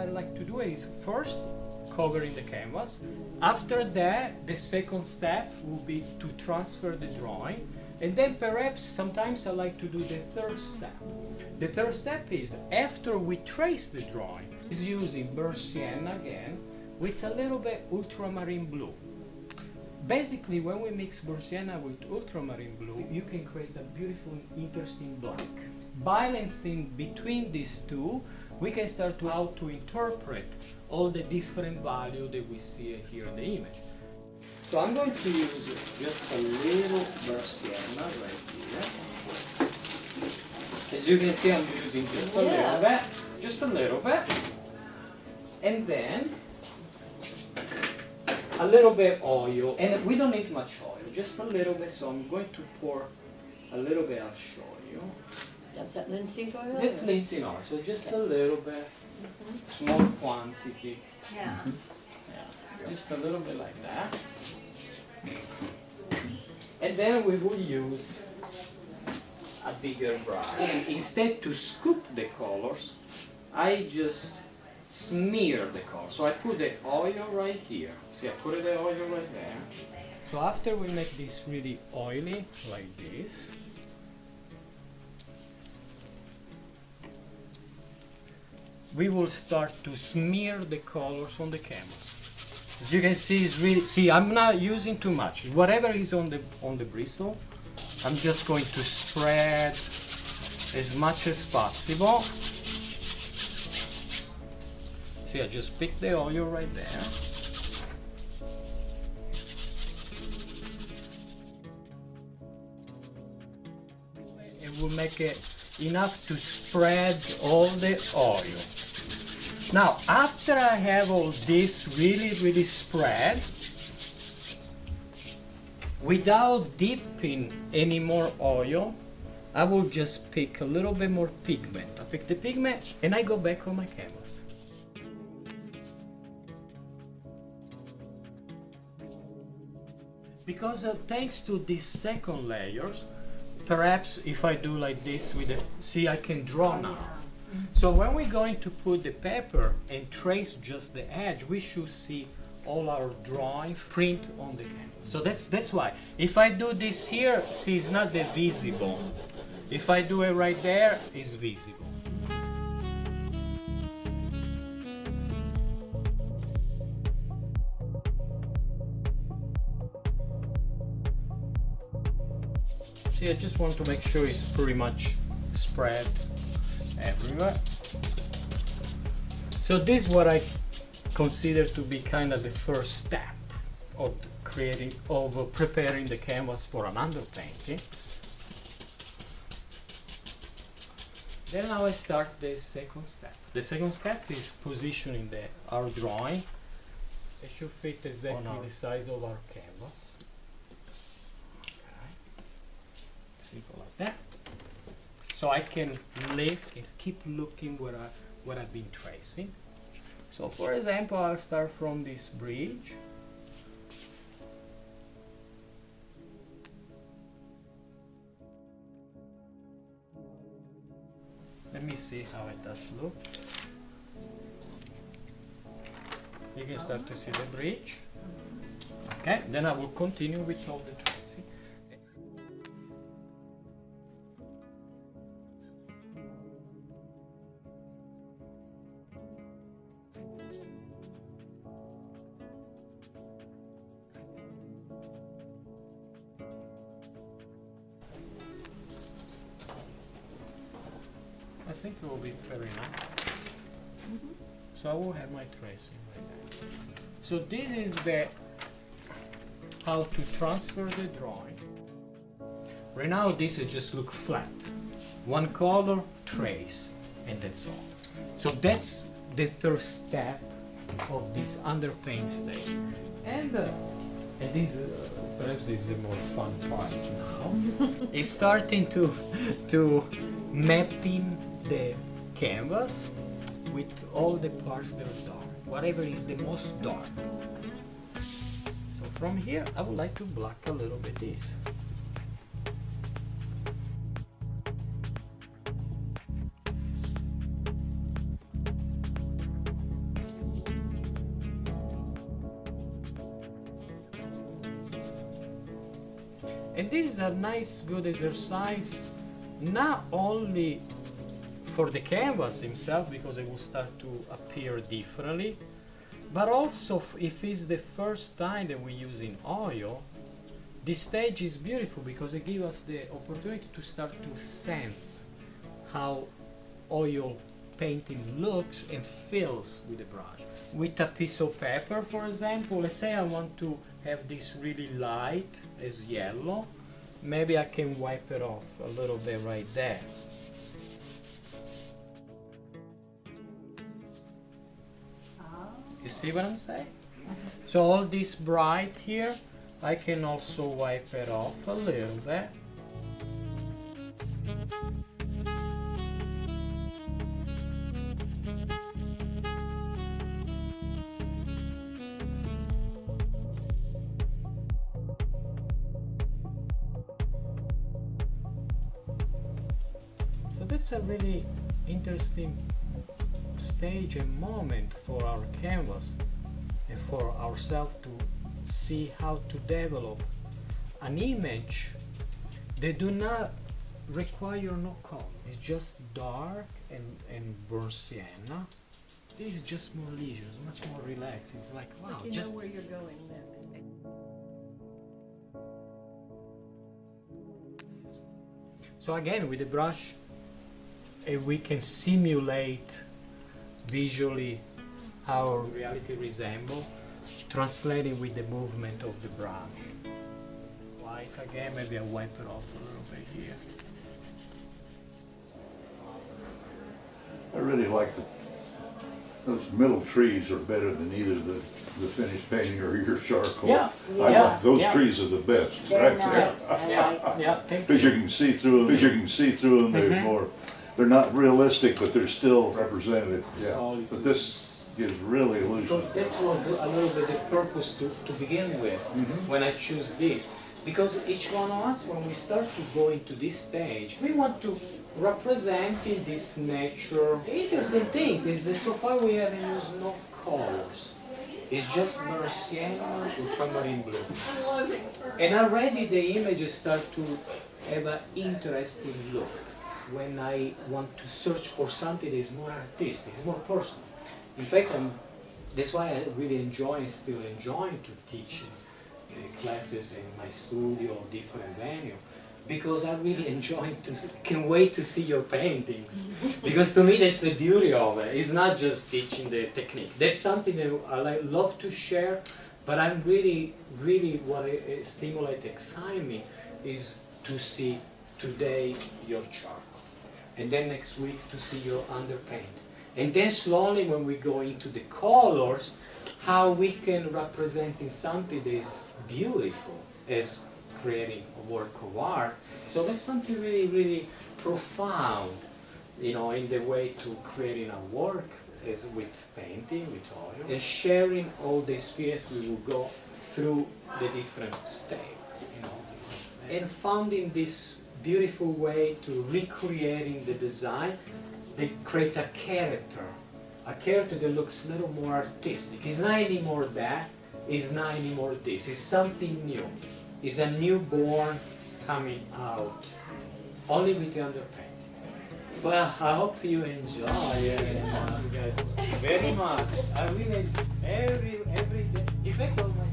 I like to do is first covering the canvas. After that, the second step will be to transfer the drawing, and then perhaps sometimes I like to do the third step. The third step is after we trace the drawing, is using burnt sienna again with a little bit ultramarine blue. Basically, when we mix burnt sienna with ultramarine blue, you can create a beautiful, interesting black. Balancing between these two, we can start to how to interpret all the different values that we see here in the image. So I'm going to use just a little burnt sienna right here. As you can see, I'm using just a little bit, and then a little bit oil, and we don't need much oil, just a little bit, so I'm going to pour a little bit, I'll show you. That's that linseed oil? It's linseed oil, so just a little bit, small quantity. Yeah. Yeah, just a little bit like that. And then we will use a bigger brush. And instead to scoop the colors, I just smear the color. So I put the oil right here. See, I put the oil right there. So after we make this really oily, like this, we will start to smear the colors on the canvas. As you can see, it's really, see, I'm not using too much. Whatever is on the bristle, I'm just going to spread as much as possible. See, I just pick the oil right there. It will make it enough to spread all the oil. Now, after I have all this really spread, without dipping any more oil, I will just pick a little bit more pigment. I pick the pigment and I go back on my canvas. Because thanks to these second layers, perhaps if I do like this with the, see, I can draw now. So when we're going to put the paper and trace just the edge, we should see all our drawing print on the canvas. So that's why. If I do this here, see, it's not that visible. If I do it right there, it's visible. See, I just want to make sure it's pretty much spread everywhere. So this is what I consider to be kind of the first step of preparing the canvas for an underpainting. Then now I start the second step. The second step is positioning our drawing. It should fit exactly the size of our canvas. Simple like that. So I can lift and keep looking what I've been tracing. So for example, I'll start from this bridge. Let me see how it does look. You can start to see the bridge. Okay, then I will continue with all the tracing. I think it will be fair enough. So I will have my tracing right there. So this is how to transfer the drawing. Right now this is just look flat. One color, trace, and that's all. So that's the third step of this underpaint stage. And this perhaps is the more fun part now. Is starting to mapping the canvas with all the parts that are dark, whatever is the most dark. So from here I would like to black a little bit this. And this is a nice, good exercise, not only for the canvas himself, because it will start to appear differently, but also if it's the first time that we're using oil, this stage is beautiful because it gives us the opportunity to start to sense how oil painting looks and feels with the brush. With a piece of paper, for example, let's say I want to have this really light as yellow, maybe I can wipe it off a little bit right there. You see what I'm saying? So all this bright here, I can also wipe it off a little bit. So that's a really interesting stage and moment for our canvas and for ourselves to see how to develop an image that do not require no color. It's just dark and burnt sienna. This is just more leisure, it's much more relaxed. It's like, wow, Like you just know where you're going next. so again with the brush we can simulate visually how reality resemble, translating with the movement of the brush. Like again, maybe I wipe it off a little bit here. I really like those middle trees are better than either the finished painting or your charcoal. Yeah, I yeah, like those yeah. trees are the best. They're nice, I like. Yeah, thank Because you. you can see through them. Because you can see through them. They're more. They're not realistic, but they're still representative. Yeah. Solid. But this gives really illusion. Because this was a little bit the purpose to begin with when I choose this. Because each one of us, when we start to go into this stage, we want to represent in this nature interesting things. Is that so far we haven't used no colors. It's just Sienna, ultramarine blue. And already the images start to have an interesting look. When I want to search for something that is more artistic, it's more personal. In fact, that's why I really enjoy and still enjoy to teach classes in my studio or different venue, because I really enjoy can wait to see your paintings. Because to me that's the beauty of it. It's not just teaching the technique. That's something that I love to share, but I'm really what stimulates, excites me is to see today your charcoal. And then next week to see your underpaint. And then slowly when we go into the colors, how we can represent in something that is beautiful as creating a work of art. So that's something really profound, you know, in the way to creating a work as with painting, with oil, and sharing all the experience we will go through the different stages, you know, and finding this beautiful way to recreating the design, they create a character that looks a little more artistic. It's not anymore that, it's not anymore this, it's something new. It's a newborn coming out, only with the underpainting. Well, I hope you enjoy it, you guys, very much. I really, every day, in fact, all my